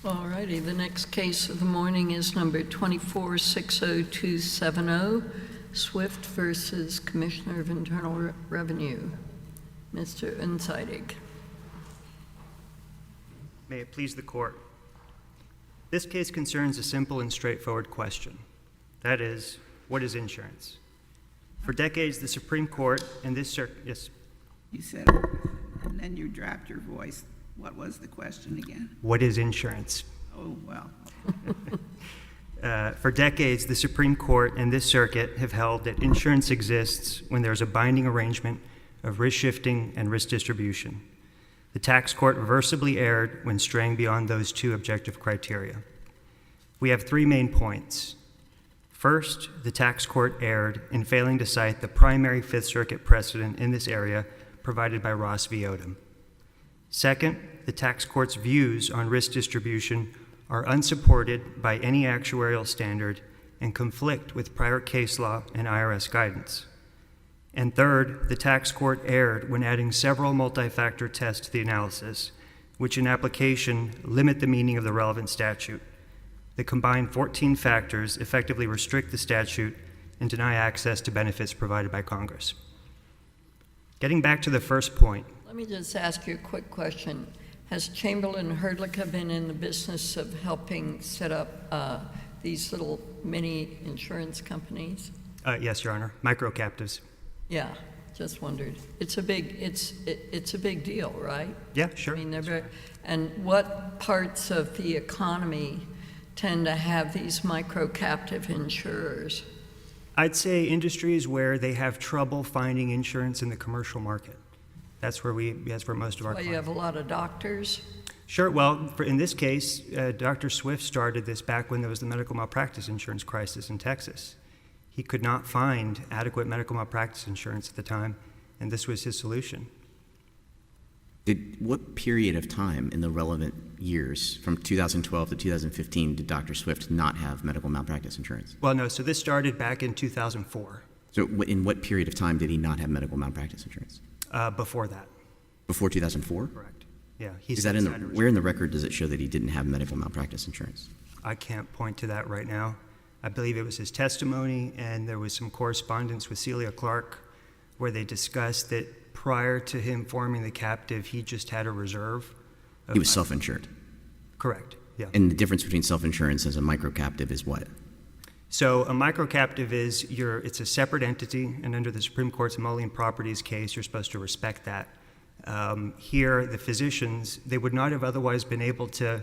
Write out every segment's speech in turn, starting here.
All righty, the next case of the morning is number 2460270, Swift versus Commissioner of Internal Revenue. Mr. Unzeitig. May it please the court. This case concerns a simple and straightforward question. That is, what is insurance? For decades, the Supreme Court and this circuit, yes? You said it, and then you dropped your voice. What was the question again? What is insurance? Oh, well. For decades, the Supreme Court and this circuit have held that insurance exists when there's a binding arrangement of risk shifting and risk distribution. The tax court reversibly erred when straying beyond those two objective criteria. We have three main points. First, the tax court erred in failing to cite the primary Fifth Circuit precedent in this area provided by Ross v. Oldham. Second, the tax court's views on risk distribution are unsupported by any actuarial standard and conflict with prior case law and IRS guidance. And third, the tax court erred when adding several multi-factor tests to the analysis, which in application limit the meaning of the relevant statute. The combined 14 factors effectively restrict the statute and deny access to benefits provided by Congress. Getting back to the first point. Let me just ask you a quick question. Has Chamberlain Herdlicka been in the business of helping set up these little mini insurance companies? Yes, Your Honor, micro-captives. Yeah, just wondered. It's a big deal, right? Yeah, sure. I mean, they're very, and what parts of the economy tend to have these micro-captive insurers? I'd say industries where they have trouble finding insurance in the commercial market. That's where most of our clients. You have a lot of doctors? Sure. Well, in this case, Dr. Swift started this back when there was the medical malpractice insurance crisis in Texas. He could not find adequate medical malpractice insurance at the time, and this was his solution. What period of time in the relevant years, from 2012 to 2015, did Dr. Swift not have medical malpractice insurance? Well, no, so this started back in 2004. So in what period of time did he not have medical malpractice insurance? Before that. Before 2004? Correct. Yeah. Where in the record does it show that he didn't have medical malpractice insurance? I can't point to that right now. I believe it was his testimony, and there was some correspondence with Celia Clark where they discussed that prior to him forming the captive, he just had a reserve. He was self-insured? Correct, yeah. And the difference between self-insurance and a micro-captive is what? So a micro-captive is, it's a separate entity, and under the Supreme Court's Mullion Properties case, you're supposed to respect that. Here, the physicians, they would not have otherwise been able to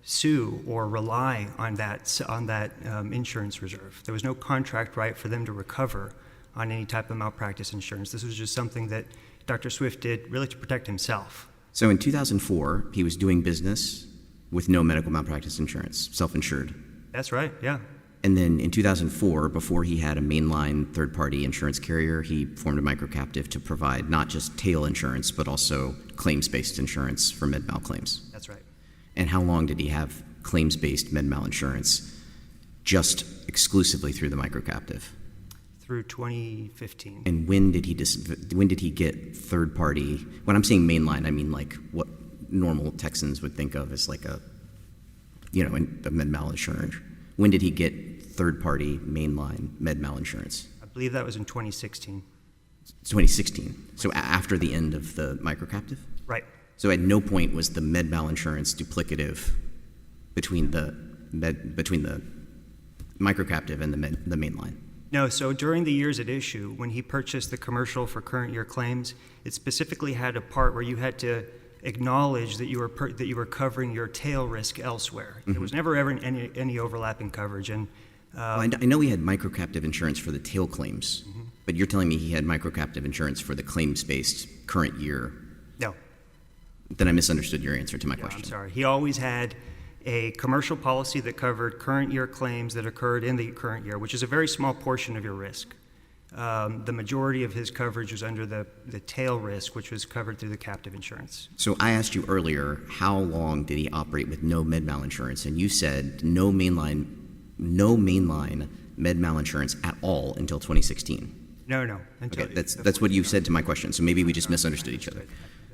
sue or rely on that insurance reserve. There was no contract right for them to recover on any type of malpractice insurance. This was just something that Dr. Swift did really to protect himself. So in 2004, he was doing business with no medical malpractice insurance, self-insured. That's right, yeah. And then in 2004, before he had a mainline third-party insurance carrier, he formed a microcaptive to provide not just tail insurance, but also claims-based insurance for med-mal claims. That's right. And how long did he have claims-based med-mal insurance just exclusively through the microcaptive? Through 2015. And when did he get third-party? When I'm saying mainline, I mean like what normal Texans would think of as like a med-mal insurance. When did he get third-party mainline med-mal insurance? I believe that was in 2016. 2016. So after the end of the microcaptive? Right. So at no point was the med-mal insurance duplicative between the microcaptive and the mainline? No, so during the years at issue, when he purchased the commercial for current year claims, it specifically had a part where you had to acknowledge that you were covering your tail risk elsewhere. Mm-hmm. There was never ever any overlapping coverage. And well, I know he had microcaptive insurance for the tail claims, mm-hmm. But you're telling me he had microcaptive insurance for the claims-based current year? No. Then I misunderstood your answer to my question. I'm sorry. He always had a commercial policy that covered current year claims that occurred in the current year, which is a very small portion of your risk. The majority of his coverage was under the tail risk, which was covered through the captive insurance. So I asked you earlier, how long did he operate with no med-mal insurance? And you said no mainline med-mal insurance at all until 2016. No. Okay, that's what you said to my question, so maybe we just misunderstood each other.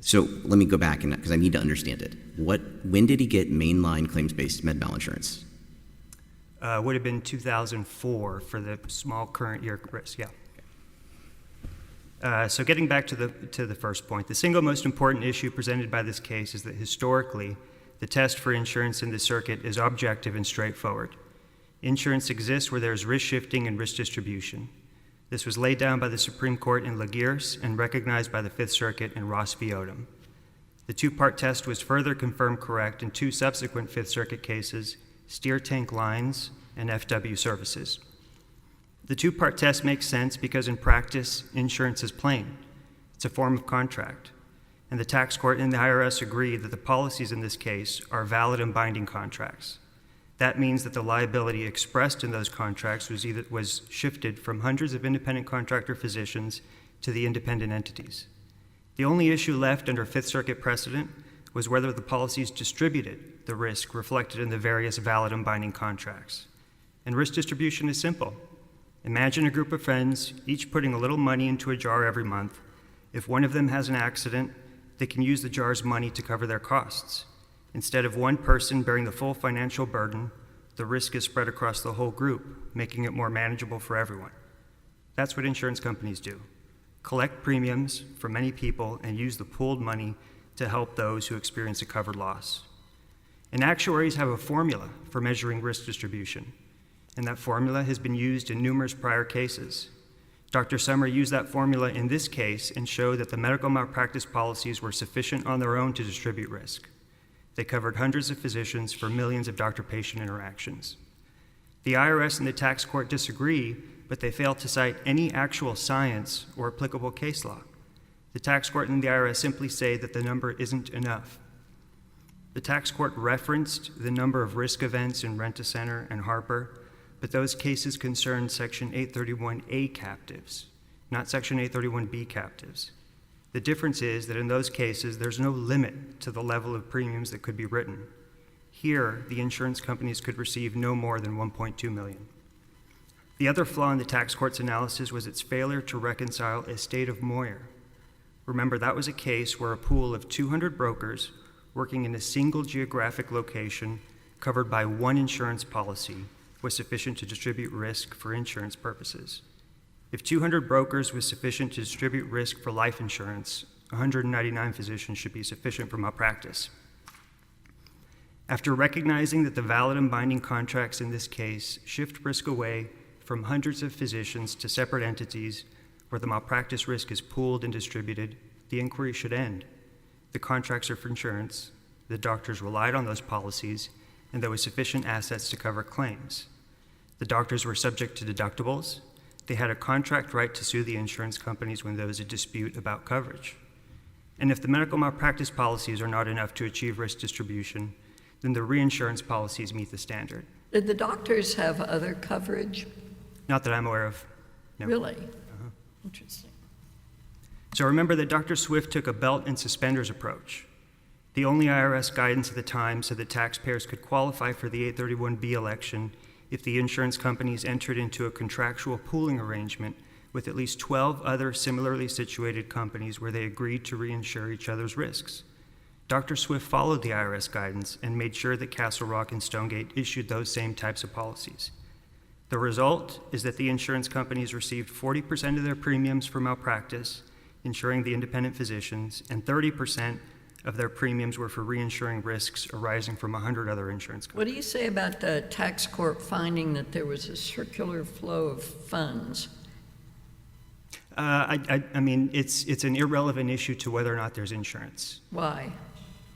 So let me go back, because I need to understand it. When did he get mainline claims-based med mal insurance? Would have been 2004 for the small current year risk, yeah. So getting back to the first point, the single most important issue presented by this case is that historically, the test for insurance in the circuit is objective and straightforward. Insurance exists where there is risk shifting and risk distribution. This was laid down by the Supreme Court in Laguerre and recognized by the Fifth Circuit in Ross v. Oldham. The two-part test was further confirmed correct in two subsequent Fifth Circuit cases, Steer Tank Lines and FW Services. The two-part test makes sense because in practice, insurance is plain. It's a form of contract. And the tax court and the IRS agree that the policies in this case are valid and binding contracts. That means that the liability expressed in those contracts was shifted from hundreds of independent contractor physicians to the independent entities. The only issue left under Fifth Circuit precedent was whether the policies distributed the risk reflected in the various valid and binding contracts. And risk distribution is simple. Imagine a group of friends, each putting a little money into a jar every month. If one of them has an accident, they can use the jar's money to cover their costs. Instead of one person bearing the full financial burden, the risk is spread across the whole group, making it more manageable for everyone. That's what insurance companies do. Collect premiums from many people and use the pooled money to help those who experience a covered loss. And actuaries have a formula for measuring risk distribution, and that formula has been used in numerous prior cases. Dr. Summer used that formula in this case and showed that the medical malpractice policies were sufficient on their own to distribute risk. They covered hundreds of physicians for millions of doctor-patient interactions. The IRS and the tax court disagree, but they fail to cite any actual science or applicable case law. The tax court and the IRS simply say that the number isn't enough. The tax court referenced the number of risk events in Rent-A-Center and Harper, but those cases concern Section 831A captives, not Section 831B captives. The difference is that in those cases, there's no limit to the level of premiums that could be written. Here, the insurance companies could receive no more than $1.2 million. The other flaw in the tax court's analysis was its failure to reconcile estate of Moyer. Remember, that was a case where a pool of 200 brokers working in a single geographic location covered by one insurance policy was sufficient to distribute risk for insurance purposes. If 200 brokers was sufficient to distribute risk for life insurance, 199 physicians should be sufficient for malpractice. After recognizing that the valid and binding contracts in this case shift risk away from hundreds of physicians to separate entities where the malpractice risk is pooled and distributed, the inquiry should end. The contracts are for insurance, the doctors relied on those policies, and there was sufficient assets to cover claims. The doctors were subject to deductibles. They had a contract right to sue the insurance companies when there was a dispute about coverage. And if the medical malpractice policies are not enough to achieve risk distribution, then the reinsurance policies meet the standard. Did the doctors have other coverage? Not that I'm aware of, no. Really? Interesting. So remember that Dr. Swift took a belt and suspenders approach. The only IRS guidance at the time said that taxpayers could qualify for the 831B election if the insurance companies entered into a contractual pooling arrangement with at least 12 other similarly situated companies where they agreed to reinsure each other's risks. Dr. Swift followed the IRS guidance and made sure that Castle Rock and Stonegate issued those same types of policies. The result is that the insurance companies received 40% of their premiums for malpractice, insuring the independent physicians, and 30% of their premiums were for reinsuring risks arising from 100 other insurance companies. What do you say about the tax court finding that there was a circular flow of funds? I mean, it's an irrelevant issue to whether or not there's insurance. Why?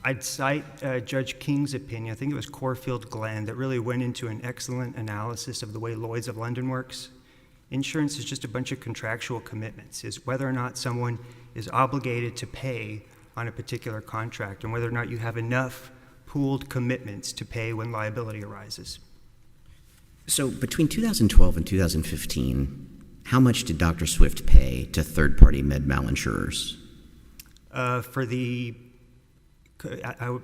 I'd cite Judge King's opinion, I think it was Corfield Glenn, that really went into an excellent analysis of the way Lloyd's of London works. Insurance is just a bunch of contractual commitments, is whether or not someone is obligated to pay on a particular contract and whether or not you have enough pooled commitments to pay when liability arises. So between 2012 and 2015, how much did Dr. Swift pay to third-party med mal insurers? I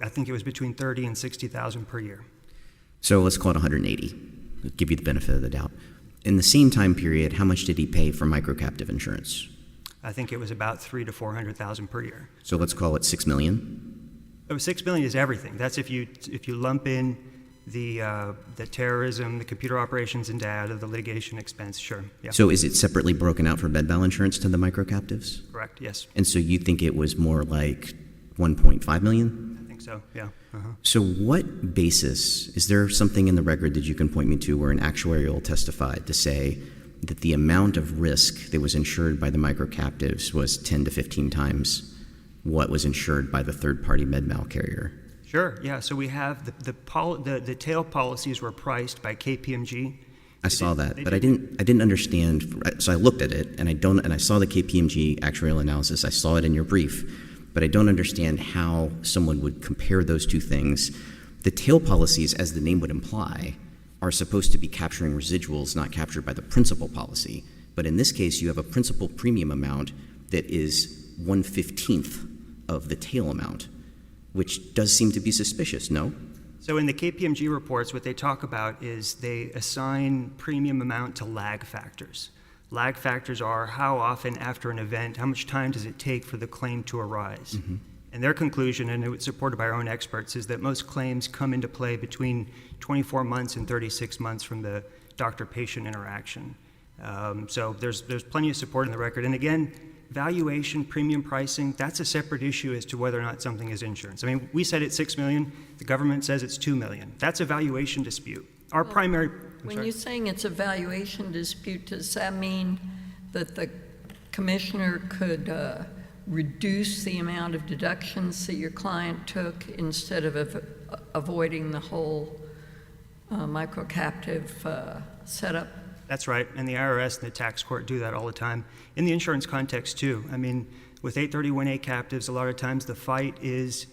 think it was between 30 and 60,000 per year. So let's call it 180. I'll give you the benefit of the doubt. In the same time period, how much did he pay for microcaptive insurance? I think it was about 300,000 to 400,000 per year. So let's call it $6 million. Oh, 6 million is everything. That's if you lump in the terrorism, the computer operations and data, the litigation expense. Sure. Yeah. So is it separately broken out for med mal insurance to the micro-captives? Correct. Yes. And so you think it was more like 1.5 million? I think so. Yeah. So what basis, is there something in the record that you can point me to where an actuarial testified to say that the amount of risk that was insured by the micro-captives was 10 to 15 times what was insured by the third-party med mal carrier? Sure. Yeah. So we have the tail policies were priced by KPMG. I saw that, but I didn't understand. So I looked at it, and I saw the KPMG actuarial analysis. I saw it in your brief, but I don't understand how someone would compare those two things. The tail policies, as the name would imply, are supposed to be capturing residuals not captured by the principal policy. But in this case, you have a principal premium amount that is 1/15 of the tail amount, which does seem to be suspicious, no? So in the KPMG reports, what they talk about is they assign premium amount to lag factors. Lag factors are how often after an event, how much time does it take for the claim to arise? Mm-hmm. And their conclusion, and it was supported by our own experts, is that most claims come into play between 24 months and 36 months from the doctor-patient interaction. So there's plenty of support in the record. And again, valuation, premium pricing, that's a separate issue as to whether or not something is insurance. I mean, we said it's $6 million. The government says it's $2 million. That's a valuation dispute. Our primary... When you're saying it's a valuation dispute, does that mean that the commissioner could reduce the amount of deductions that your client took instead of avoiding the whole micro-captive setup? That's right, and the IRS and the tax court do that all the time. In the insurance context, too. I mean, with 831A captives, a lot of times the fight is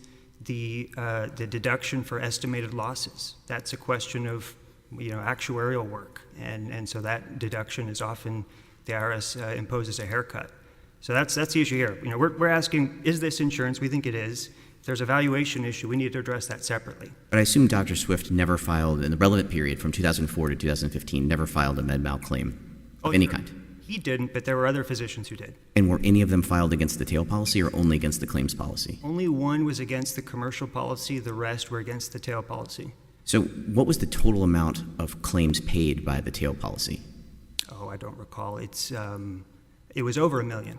the deduction for estimated losses. That's a question of, actuarial work, and so that deduction is often, the IRS imposes a haircut. So that's the issue here. We're asking, is this insurance? We think it is. If there's a valuation issue, we need to address that separately. But I assume Dr. Swift never filed, in the relevant period from 2004 to 2015, never filed a med mal claim of any kind. He didn't, but there were other physicians who did. And were any of them filed against the tail policy or only against the claims policy? Only one was against the commercial policy. The rest were against the tail policy. So what was the total amount of claims paid by the tail policy? Oh, I don't recall. It was over $1 million.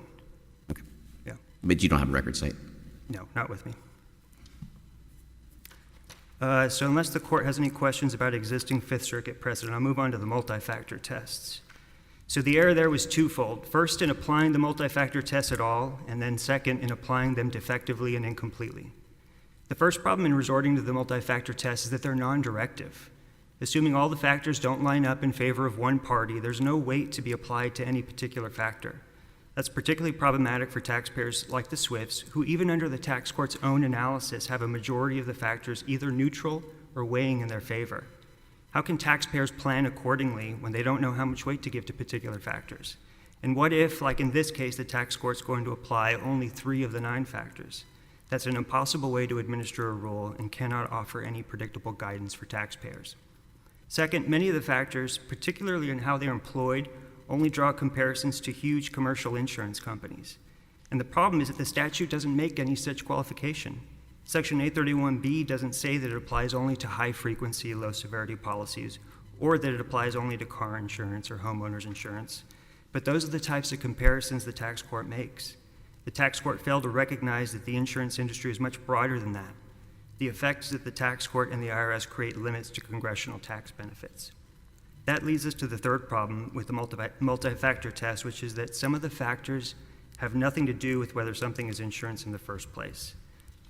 Okay. Yeah. But you don't have a record site? No, not with me. So unless the court has any questions about existing Fifth Circuit precedent, I'll move on to the multi-factor tests. So the error there was twofold. First, in applying the multi-factor tests at all, and then second, in applying them defectively and incompletely. The first problem in resorting to the multi-factor test is that they're non-directive. Assuming all the factors don't line up in favor of one party, there's no weight to be applied to any particular factor. That's particularly problematic for taxpayers like the Swifts, who even under the tax court's own analysis have a majority of the factors either neutral or weighing in their favor. How can taxpayers plan accordingly when they don't know how much weight to give to particular factors? And what if, like in this case, the tax court's going to apply only 3 of the 9 factors? That's an impossible way to administer a rule and cannot offer any predictable guidance for taxpayers. Second, many of the factors, particularly in how they're employed, only draw comparisons to huge commercial insurance companies. And the problem is that the statute doesn't make any such qualification. Section 831B doesn't say that it applies only to high-frequency, low-severity policies, or that it applies only to car insurance or homeowners insurance. But those are the types of comparisons the tax court makes. The tax court failed to recognize that the insurance industry is much broader than that. The effect is that the tax court and the IRS create limits to congressional tax benefits. That leads us to the third problem with the multi-factor test, which is that some of the factors have nothing to do with whether something is insurance in the first place.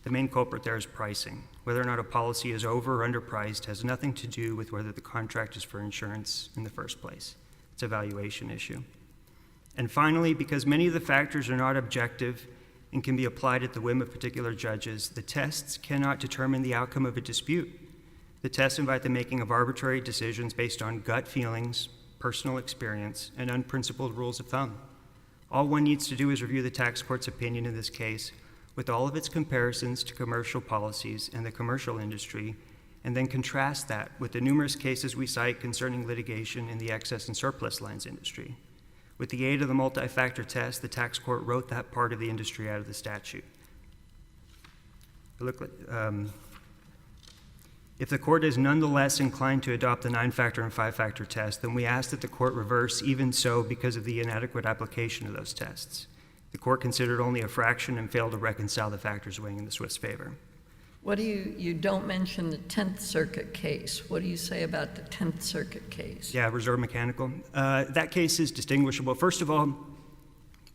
The main culprit there is pricing. Whether or not a policy is over or underpriced has nothing to do with whether the contract is for insurance in the first place. It's a valuation issue. And finally, because many of the factors are not objective and can be applied at the whim of particular judges, the tests cannot determine the outcome of a dispute. The tests invite the making of arbitrary decisions based on gut feelings, personal experience, and unprincipled rules of thumb. All one needs to do is review the tax court's opinion in this case with all of its comparisons to commercial policies and the commercial industry, and then contrast that with the numerous cases we cite concerning litigation in the excess and surplus lines industry. With the aid of the multi-factor test, the tax court wrote that part of the industry out of the statute. If the court is nonetheless inclined to adopt the 9-factor and 5-factor test, then we ask that the court reverse even so because of the inadequate application of those tests. The court considered only a fraction and failed to reconcile the factors weighing in the Swiss favor. What do you don't mention the 10th Circuit case. What do you say about the 10th Circuit case? Yeah, reserve mechanical. That case is distinguishable. First of all,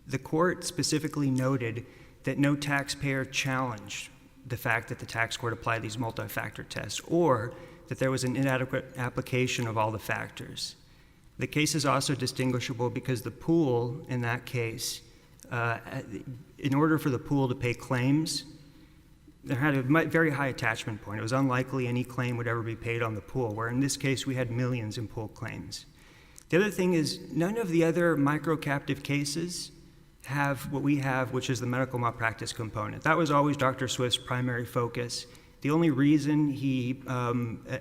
the court specifically noted that no taxpayer challenged the fact that the tax court applied these multi-factor tests or that there was an inadequate application of all the factors. The case is also distinguishable because the pool in that case, in order for the pool to pay claims, there had a very high attachment point. It was unlikely any claim would ever be paid on the pool, where in this case we had millions in pool claims. The other thing is none of the other micro-captive cases have what we have, which is the medical malpractice component. That was always Dr. Swift's primary focus. The only reason he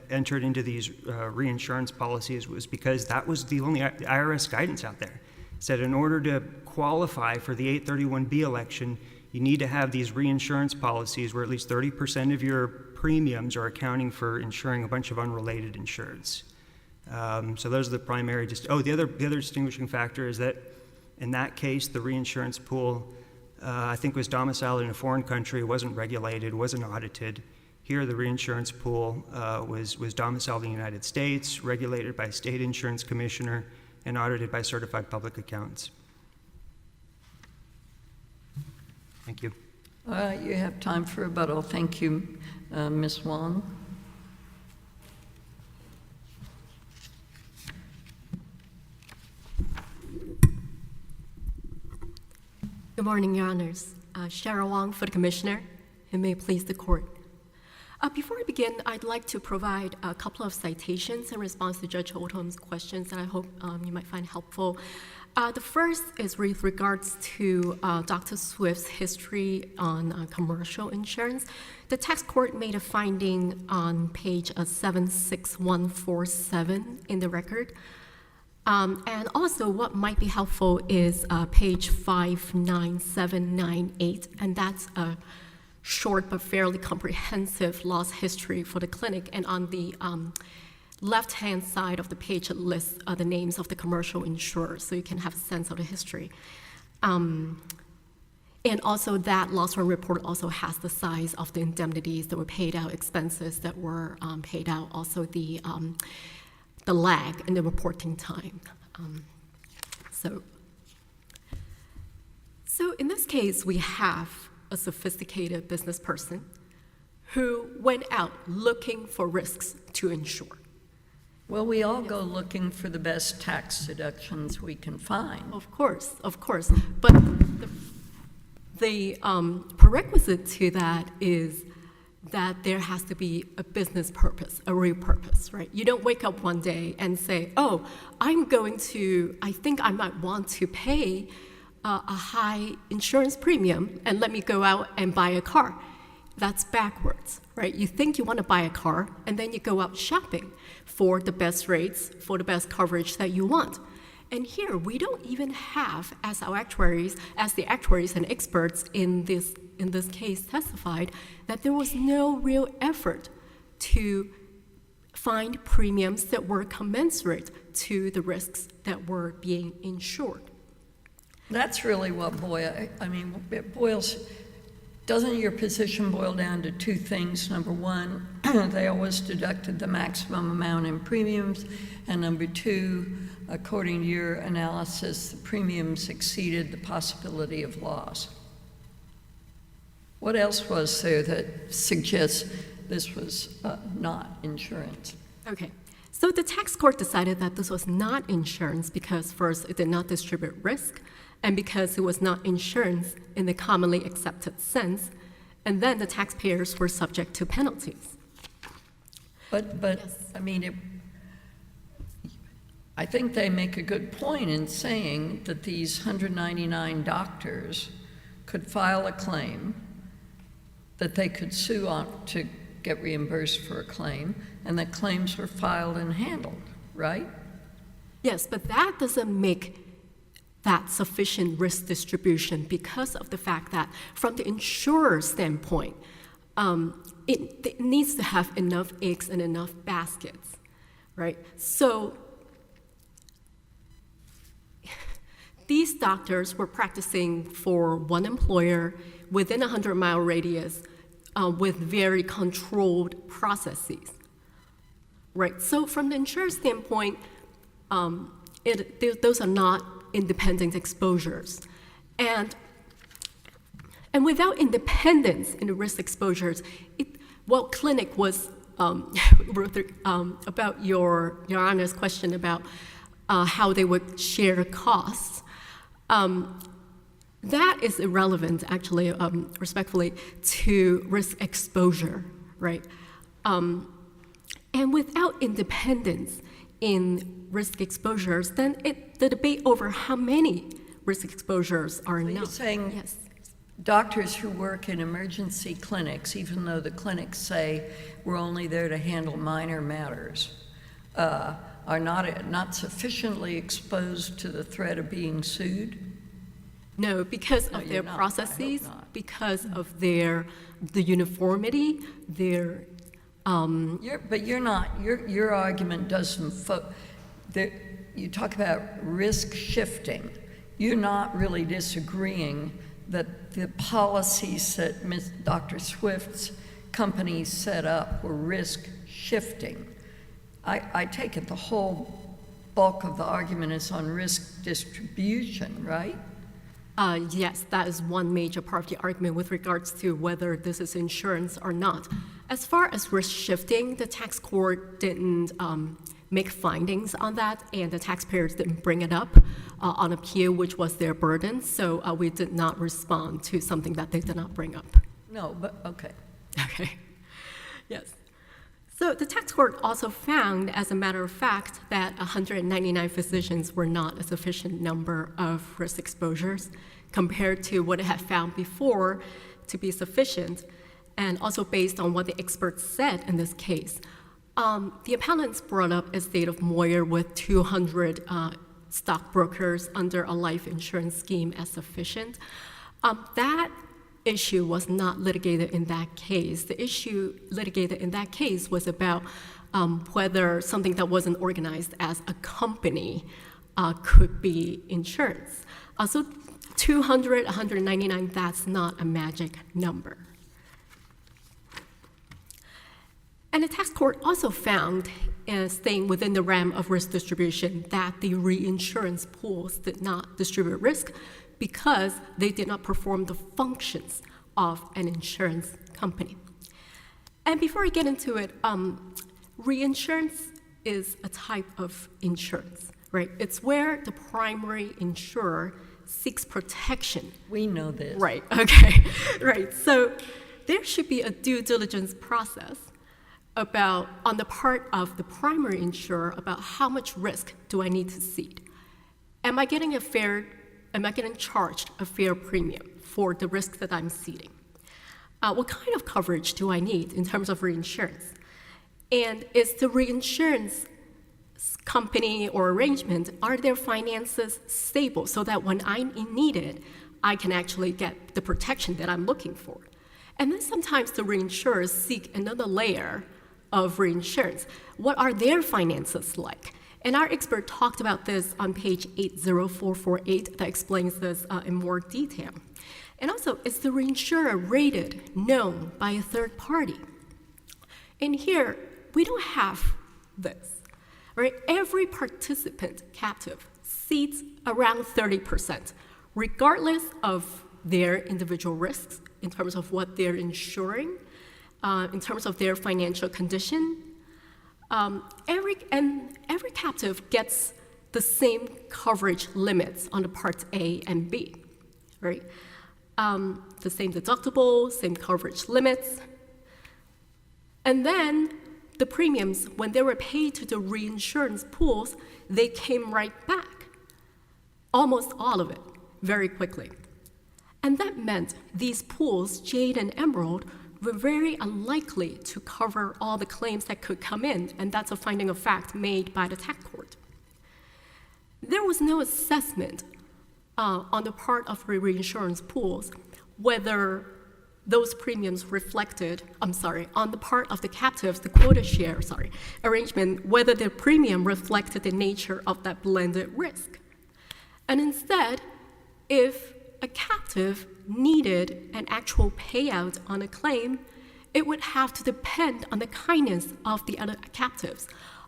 entered into these reinsurance policies was because that was the only IRS guidance out there. It said in order to qualify for the 831B election, you need to have these reinsurance policies where at least 30% of your premiums are accounting for insuring a bunch of unrelated insureds. So those are the primary. The other distinguishing factor is that in that case, the reinsurance pool, I think, was domiciled in a foreign country, wasn't regulated, wasn't audited. Here, the reinsurance pool was domiciled in the United States, regulated by a state insurance commissioner, and audited by certified public accountants. Thank you. You have time for rebuttal. Thank you, Ms. Wong. Good morning, Your Honors. Sherra Wong for the Commissioner, and may it please the Court. Before I begin, I'd like to provide a couple of citations in response to Judge Oldham's questions that I hope you might find helpful. The first is with regards to Dr. Swift's history on commercial insurance. The tax court made a finding on page 76147 in the record. And also what might be helpful is page 59798, and that's a short but fairly comprehensive loss history for the clinic. And on the left-hand side of the page, it lists the names of the commercial insurers, so you can have a sense of the history. And also that loss run report also has the size of the indemnities that were paid out, expenses that were paid out, also the lag in the reporting time. So in this case, we have a sophisticated business person who went out looking for risks to insure. Well, we all go looking for the best tax deductions we can find. Of course. But the prerequisite to that is that there has to be a business purpose, a real purpose, right? You don't wake up one day and say, oh, I think I might want to pay a high insurance premium and let me go out and buy a car. That's backwards, right? You think you want to buy a car and then you go out shopping for the best rates, for the best coverage that you want. And here, we don't even have, as the actuaries and experts in this case testified, that there was no real effort to find premiums that were commensurate to the risks that were being insured. That's really what doesn't your position boil down to two things? Number one, they always deducted the maximum amount in premiums, and number two, according to your analysis, the premiums exceeded the possibility of loss. What else was there that suggests this was not insurance? Okay, so the tax court decided that this was not insurance because first, it did not distribute risk, and because it was not insurance in the commonly accepted sense, and then the taxpayers were subject to penalties. But Yes. I think they make a good point in saying that these 199 doctors could file a claim, that they could sue on to get reimbursed for a claim, and that claims were filed and handled, right? Yes, but that doesn't make that sufficient risk distribution because of the fact that from the insurer's standpoint, it needs to have enough eggs and enough baskets, right? So these doctors were practicing for one employer within a 100-mile radius with very controlled processes, right? So from the insurer's standpoint, those are not independent exposures. And without independence in the risk exposures, clinic was, about your Honor's question about how they would share the costs, that is irrelevant, actually, respectfully, to risk exposure, right? And without independence in risk exposures, then the debate over how many risk exposures are enough. You're saying yes. Doctors who work in emergency clinics, even though the clinics say we're only there to handle minor matters, are not sufficiently exposed to the threat of being sued? No, because No, of you're their not. I processes, hope not. because of the uniformity, their Your argument doesn't, you talk about risk shifting. You're not really disagreeing that the policies that Dr. Swift's company set up were risk shifting. I take it the whole bulk of the argument is on risk distribution, right? Yes, that is one major part of the argument with regards to whether this is insurance or not. As far as risk shifting, the tax court didn't make findings on that, and the taxpayers didn't bring it up on appeal, which was their burden, so we did not respond to something that they did not bring up. No, but, okay. Okay, yes. So the tax court also found, as a matter of fact, that 199 physicians were not a sufficient number of risk exposures compared to what it had found before to be sufficient, and also based on what the experts said in this case. The appellants brought up a state of Moyer with 200 stockbrokers under a life insurance scheme as sufficient. That issue was not litigated in that case. The issue litigated in that case was about whether something that wasn't organized as a company could be insurance. So 200, 199, that's not a magic number. And the tax court also found, staying within the realm of risk distribution, that the reinsurance pools did not distribute risk because they did not perform the functions of an insurance company. And before I get into it, reinsurance is a type of insurance, right? It's where the primary insurer seeks protection. We know this. Right, okay, right. So there should be a due diligence process on the part of the primary insurer about how much risk do I need to cede. Am I getting charged a fair premium for the risk that I'm ceding? What kind of coverage do I need in terms of reinsurance? And is the reinsurance company or arrangement, are their finances stable so that when I'm in need, I can actually get the protection that I'm looking for? And then sometimes the reinsurers seek another layer of reinsurance. What are their finances like? And our expert talked about this on page 80448 that explains this in more detail. And also, is the reinsurer rated, known by a third party? And here, we don't have this, right? Every participant captive cedes around 30%, regardless of their individual risks in terms of what they're insuring, in terms of their financial condition. Every captive gets the same coverage limits on the parts A and B, right? The same deductible, same coverage limits. And then the premiums, when they were paid to the reinsurance pools, they came right back, almost all of it, very quickly. And that meant these pools, Jade and Emerald, were very unlikely to cover all the claims that could come in, and that's a finding of fact made by the tax court. There was no assessment on the part of reinsurance pools, whether those premiums reflected, on the part of the captives, the quota share, arrangement, whether the premium reflected the nature of that blended risk. And instead, if a captive needed an actual payout on a claim, it would have to depend on the kindness of the other captives,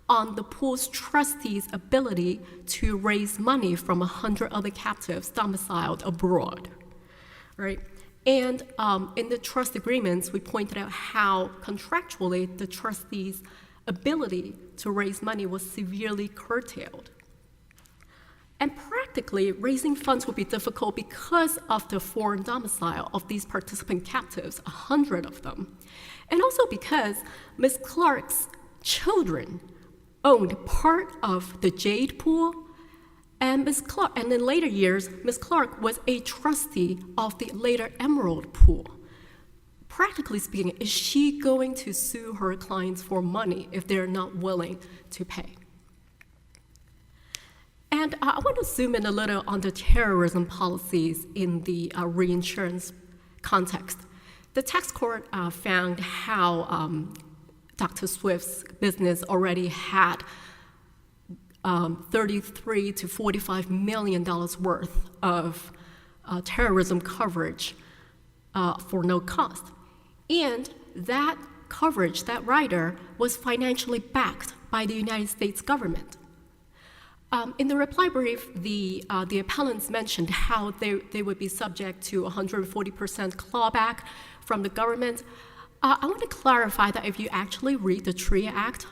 on the pool's trustees' ability to raise money from 100 other captives domiciled abroad, right? And in the trust agreements, we pointed out how contractually the trustees' ability to raise money was severely curtailed. And practically, raising funds would be difficult because of the foreign domicile of these participant captives, 100 of them. And also because Ms. Clark's children owned part of the Jade pool, and in later years, Ms. Clark was a trustee of the later Emerald pool. Practically speaking, is she going to sue her clients for money if they're not willing to pay? And I want to zoom in a little on the terrorism policies in the reinsurance context. The tax court found how Dr. Swift's business already had $33 to $45 million worth of terrorism coverage for no cost. And that coverage, that rider, was financially backed by the United States government. In the reply brief, the appellants mentioned how they would be subject to 140% clawback from the government. I want to clarify that if you actually read the TRIA Act,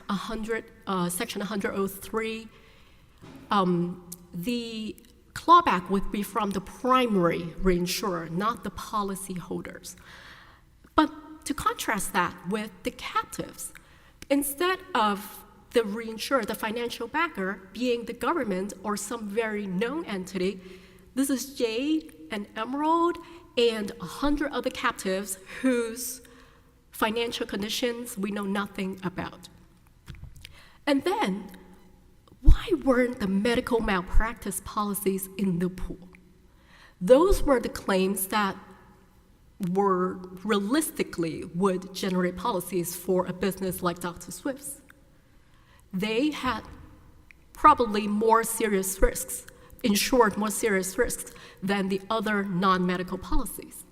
Section 103, the clawback would be from the primary reinsurer, not the policyholders. But to contrast that with the captives, instead of the reinsurer, the financial backer, being the government or some very known entity, this is Jade and Emerald and 100 other captives whose financial conditions we know nothing about. And then, why weren't the medical malpractice policies in the pool? Those were the claims that were realistically would generate policies for a business like Dr. Swift's. They had probably more serious risks, insured more serious risks than the other non-medical policies.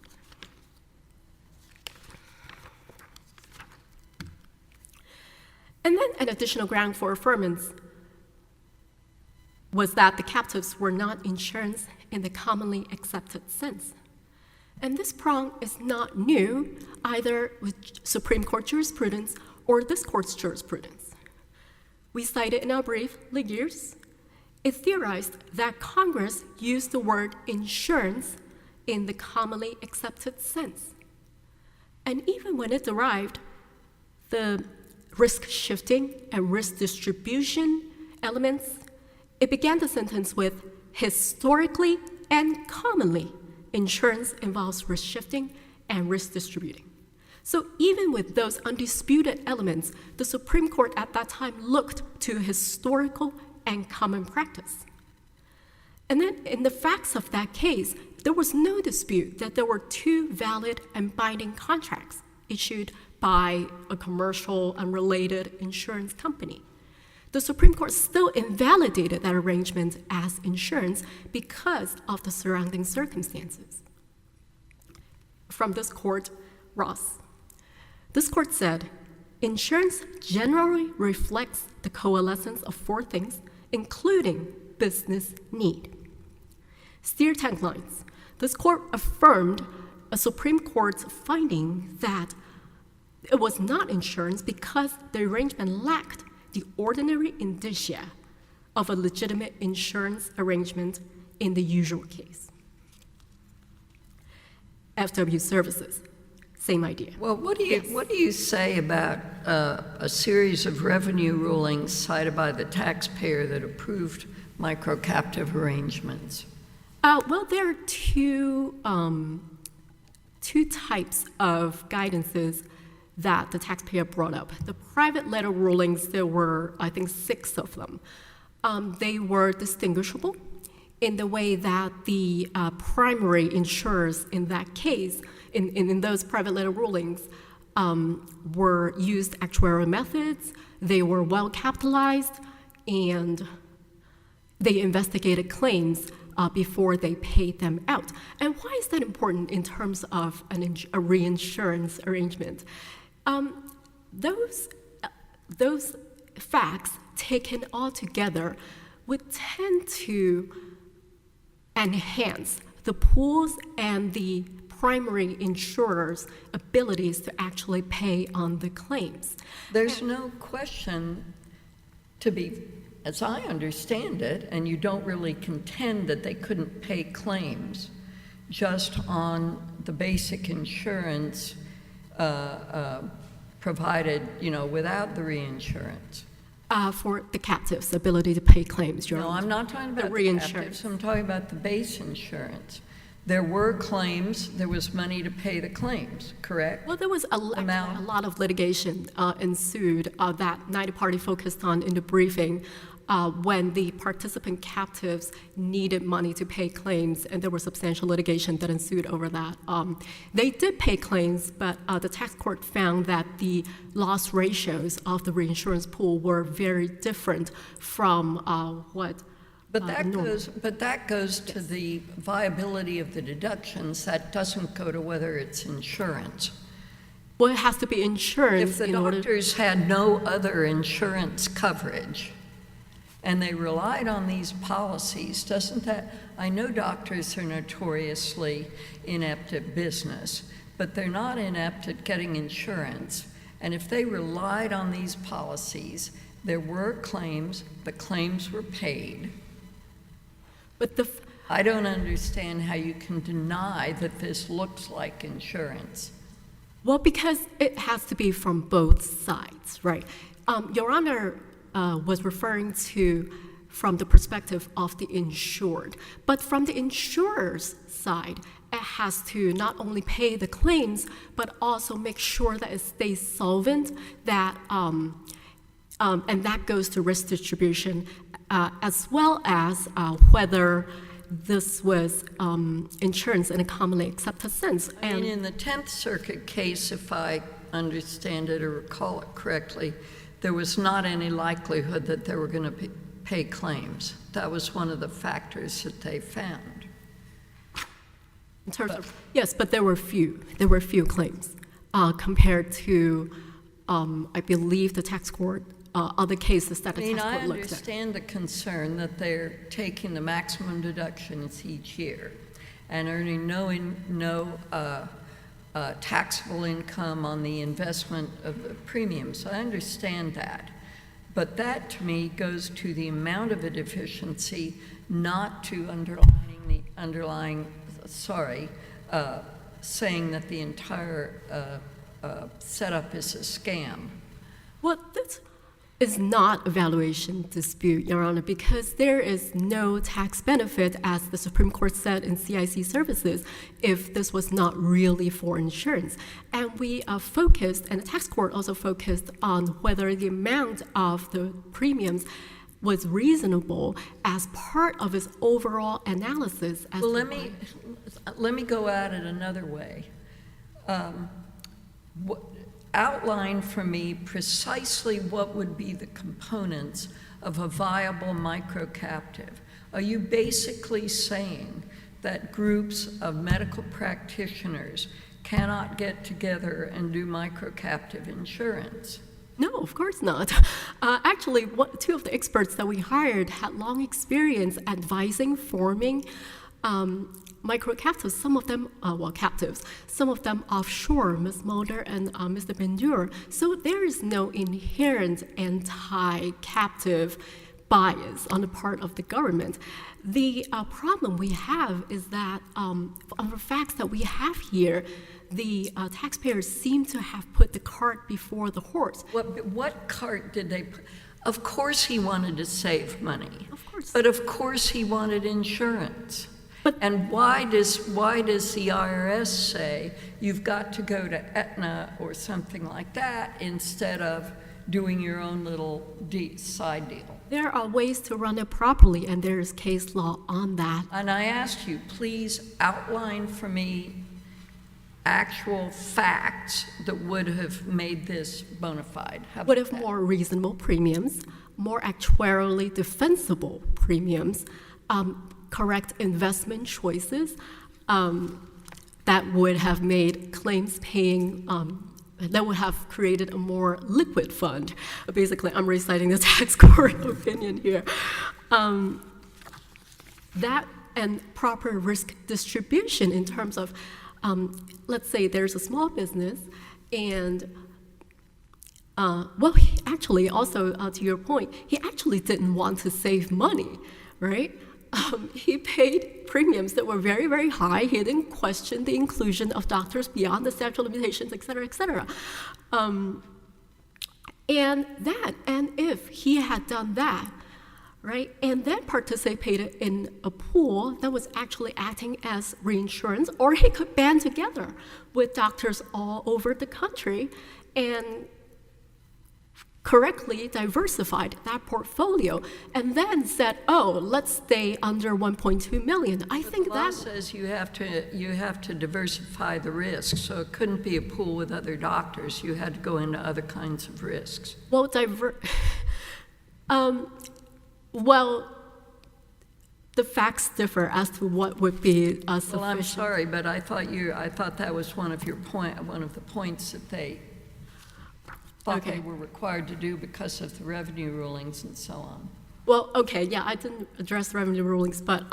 And then an additional ground for affirmance was that the captives were not insurance in the commonly accepted sense. And this prong is not new, either with Supreme Court jurisprudence or this court's jurisprudence. We cited in our brief, Legiers. It theorized that Congress used the word insurance in the commonly accepted sense. And even when it derived the risk shifting and risk distribution elements, it began the sentence with historically and commonly, insurance involves risk shifting and risk distributing. So even with those undisputed elements, the Supreme Court at that time looked to historical and common practice. And then in the facts of that case, there was no dispute that there were two valid and binding contracts issued by a commercial unrelated insurance company. The Supreme Court still invalidated that arrangement as insurance because of the surrounding circumstances. From this court, Ross. This court said, insurance generally reflects the coalescence of four things, including business need. Steer tank lines. This court affirmed a Supreme Court's finding that it was not insurance because the arrangement lacked the ordinary indicia of a legitimate insurance arrangement in the usual case. FW Services, same idea. Well, what do you say about a series of revenue rulings cited by the taxpayer that approved micro-captive arrangements? Well, there are two types of guidances that the taxpayer brought up. The private letter rulings, there were, I think, 6 of them. They were distinguishable, in the way that the primary insurers in that case, in those private letter rulings, were used actuarial methods, they were well capitalized, and they investigated claims before they paid them out. And why is that important in terms of a reinsurance arrangement? Those facts taken all together would tend to enhance the pools and the primary insurers' abilities to actually pay on the claims. There's no question, to be, as I understand it, and you don't really contend that they couldn't pay claims just on the basic insurance provided, without the reinsurance. For the captives' ability to pay claims, Your No, Honor. I'm not talking about the reinsurance. captives, I'm talking about the base insurance. There were claims, there was money to pay the claims, correct? Well, there was a lot of litigation ensued that neither party focused on in the briefing when the participant captives needed money to pay claims, and there was substantial litigation that ensued over that. They did pay claims, but the tax court found that the loss ratios of the reinsurance pool were very different from what But that goes to the viability of the deductions. That doesn't go to whether it's insurance. Well, it has to be insurance If the in order. doctors had no other insurance coverage and they relied on these policies, doesn't that, I know doctors are notoriously inept at business, but they're not inept at getting insurance. And if they relied on these policies, there were claims, the claims were paid. But I don't understand how you can deny that this looks like insurance. Well, because it has to be from both sides, right? Your Honor was referring to from the perspective of the insured. But from the insurer's side, it has to not only pay the claims, but also make sure that it stays solvent, that, and that goes to risk distribution, as well as whether this was insurance in a commonly accepted sense. I mean, in the 10th Circuit case, if I understand it or recall it correctly, there was not any likelihood that they were going to pay claims. That was one of the factors that they found. In terms of, yes, but there were few claims compared to, I believe, the tax court, other cases that the tax court I looked at. understand the concern that they're taking the maximum deductions each year and earning no taxable income on the investment of the premiums. I understand that. But that, to me, goes to the amount of a deficiency, not to saying that the entire setup is a scam. Well, this is not a valuation dispute, Your Honor, because there is no tax benefit, as the Supreme Court said in CIC services, if this was not really for insurance. And we focused, and the tax court also focused on whether the amount of the premiums was reasonable as part of its overall analysis. Well, let me go at it another way. Outline for me precisely what would be the components of a viable micro-captive. Are you basically saying that groups of medical practitioners cannot get together and do micro-captive insurance? No, of course not. Actually, two of the experts that we hired had long experience advising, forming micro-captives, some of them, captives, some of them offshore, Ms. Mulder and Mr. Bendur. So there is no inherent anti-captive bias on the part of the government. The problem we have is that on the facts that we have here, the taxpayers seem to have put the cart before the horse. What cart did they put? Of course he wanted to save money. Of course. But of course he wanted insurance. And why does the IRS say you've got to go to Aetna or something like that instead of doing your own little side deal. There are ways to run it properly, and there is case law on that. And I asked you, please outline for me actual facts that would have made this bona fide. How Would about have that? more reasonable premiums, more actuarially defensible premiums, correct investment choices that would have made claims paying, that would have created a more liquid fund. Basically, I'm reciting the tax court opinion here. That and proper risk distribution in terms of, let's say there's a small business and well, he actually, also to your point, he actually didn't want to save money, right? He paid premiums that were very, very high. He didn't question the inclusion of doctors beyond the statute of limitations, et cetera, et cetera. And if he had done that, right, and then participated in a pool that was actually acting as reinsurance, or he could band together with doctors all over the country and correctly diversified that portfolio, and then said, "Oh, let's stay under 1.2 million." I think The law that says you have to diversify the risk, so it couldn't be a pool with other doctors. You had to go into other kinds of risks. well, well, the facts differ as to what would be sufficient. Well, I'm sorry, but I thought that was one of the points that they thought they Okay. were required to do because of the revenue rulings and so on. Well, okay, yeah, I didn't address the revenue rulings, but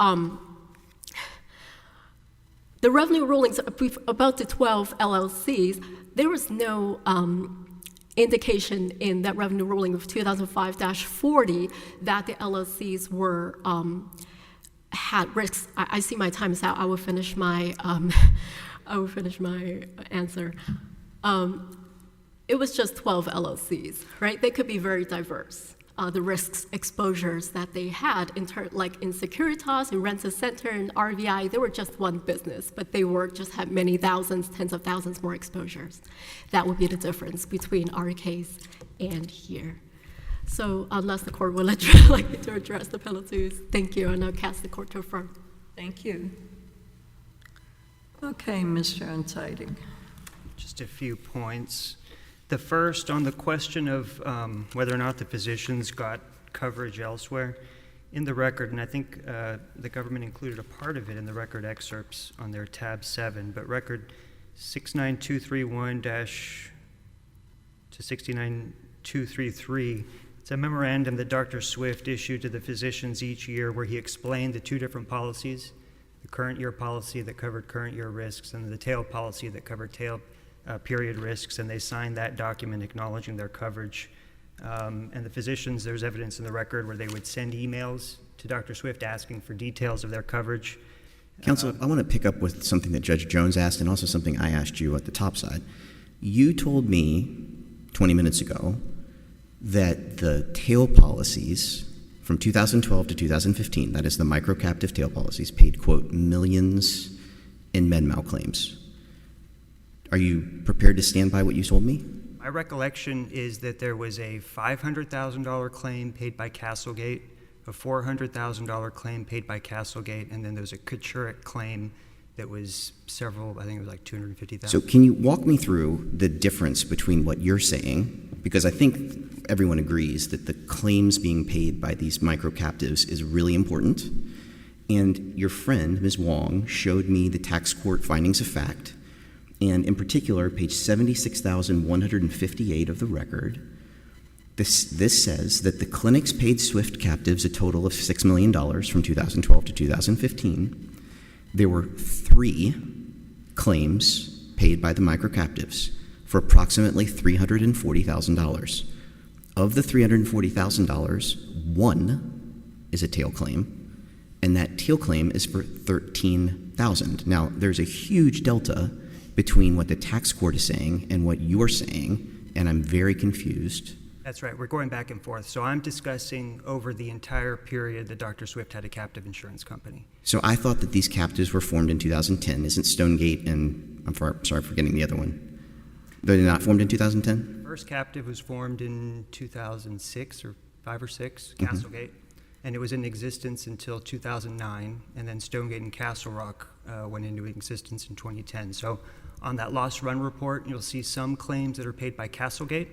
the revenue rulings about the 12 LLCs, there was no indication in that revenue ruling of 2005-40 that the LLCs were had risks. I see my time is out. I will finish my answer. It was just 12 LLCs, right? They could be very diverse. The risks, exposures that they had, like in Securitas, in Rent-A-Center, and RVI, they were just one business, but they just had many thousands, tens of thousands more exposures. That would be the difference between our case and here. So unless the court will like me to address the penalties, thank you, and I'll cast the court to affirm. Thank you. Okay, Mr. Unzeitig. Just a few points. The first, on the question of whether or not the physicians got coverage elsewhere, in the record, and I think the government included a part of it in the record excerpts on their tab 7, but record 69231 to 69233, it's a memorandum that Dr. Swift issued to the physicians each year where he explained the two different policies, the current year policy that covered current year risks and the tail policy that covered tail period risks, and they signed that document acknowledging their coverage. And the physicians, there's evidence in the record where they would send emails to Dr. Swift asking for details of their coverage. Counsel, I want to pick up with something that Judge Jones asked and also something I asked you at the top side. You told me 20 minutes ago that the tail policies from 2012 to 2015, that is the micro-captive tail policies, paid, quote, millions in med mal claims. Are you prepared to stand by what you told me? My recollection is that there was a $500,000 claim paid by Castlegate, a $400,000 claim paid by Castlegate, and then there was a Couturate claim that was several, I think it was like $250,000. So can you walk me through the difference between what you're saying, because I think everyone agrees that the claims being paid by these micro-captives is really important, and your friend, Ms. Wong, showed me the tax court findings of fact, and in particular, page 76,158 of the record, this says that the clinics paid Swift captives a total of $6 million from 2012 to 2015. There were 3 claims paid by the micro-captives for approximately $340,000. Of the $340,000, 1 is a tail claim, and that tail claim is for $13,000. Now, there's a huge delta between what the tax court is saying and what you're saying, and I'm very confused. That's right. We're going back and forth. So I'm discussing over the entire period that Dr. Swift had a captive insurance company. So I thought that these captives were formed in 2010. Isn't Stonegate and, sorry for getting the other one. They're not formed in 2010? First captive was formed in 2006 or 5 or 6, Mm-hmm. Castlegate, and it was in existence until 2009, and then Stonegate and Castle Rock went into existence in 2010. So on that lost run report, you'll see some claims that are paid by Castlegate.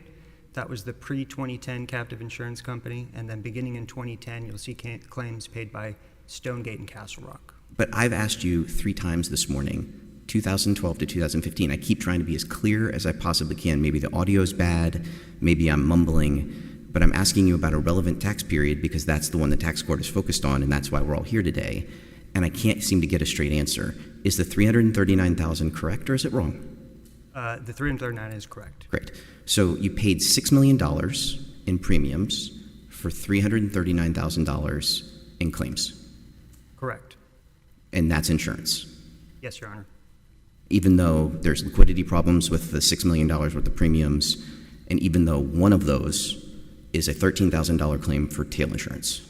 That was the pre-2010 captive insurance company, and then beginning in 2010, you'll see claims paid by Stonegate and Castle Rock. But I've asked you 3 times this morning, 2012 to 2015. I keep trying to be as clear as I possibly can. Maybe the audio's bad, maybe I'm mumbling, but I'm asking you about a relevant tax period because that's the one the tax court is focused on, and that's why we're all here today. And I can't seem to get a straight answer. Is the $339,000 correct, or is it wrong? The 339 is correct. Great. So you paid $6 million in premiums for $339,000 in claims, Correct. and that's insurance. Yes, Your Honor. Even though there's liquidity problems with the $6 million worth of premiums, and even though one of those is a $13,000 claim for tail insurance.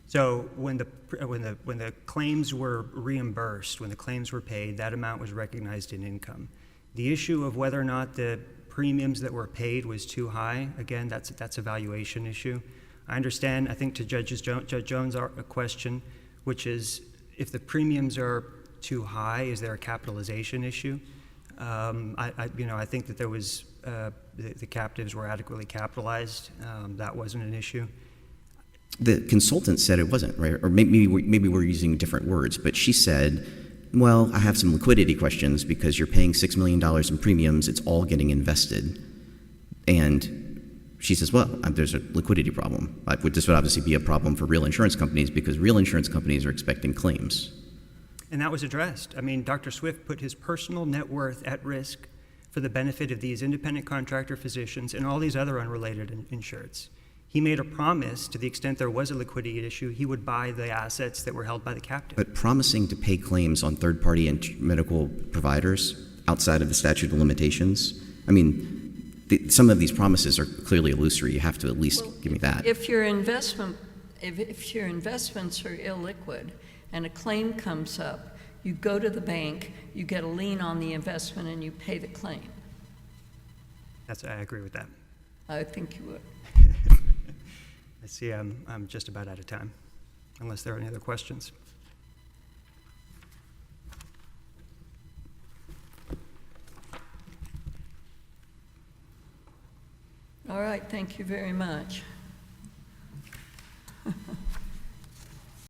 So when the claims were reimbursed, when the claims were paid, that amount was recognized in income. The issue of whether or not the premiums that were paid was too high, again, that's a valuation issue. I understand, I think to Judge Jones' question, which is if the premiums are too high, is there a capitalization issue? I think that there was the captives were adequately capitalized. That wasn't an issue. The consultant said it wasn't, right? Or maybe we're using different words, but she said, well, I have some liquidity questions because you're paying $6 million in premiums. It's all getting invested. And she says, well, there's a liquidity problem. This would obviously be a problem for real insurance companies because real insurance companies are expecting claims. And that was addressed. I mean, Dr. Swift put his personal net worth at risk for the benefit of these independent contractor physicians and all these other unrelated insureds. He made a promise, to the extent there was a liquidity issue, he would buy the assets that were held by the captive. But promising to pay claims on third-party and medical providers outside of the statute of limitations, I mean, some of these promises are clearly illusory. You have to at least give me that. If your investments are illiquid and a claim comes up, you go to the bank, you get a lien on the investment, and you pay the claim. I agree with that. I think you would. I see I'm just about out of time, unless there are any other questions. All right, thank you very much.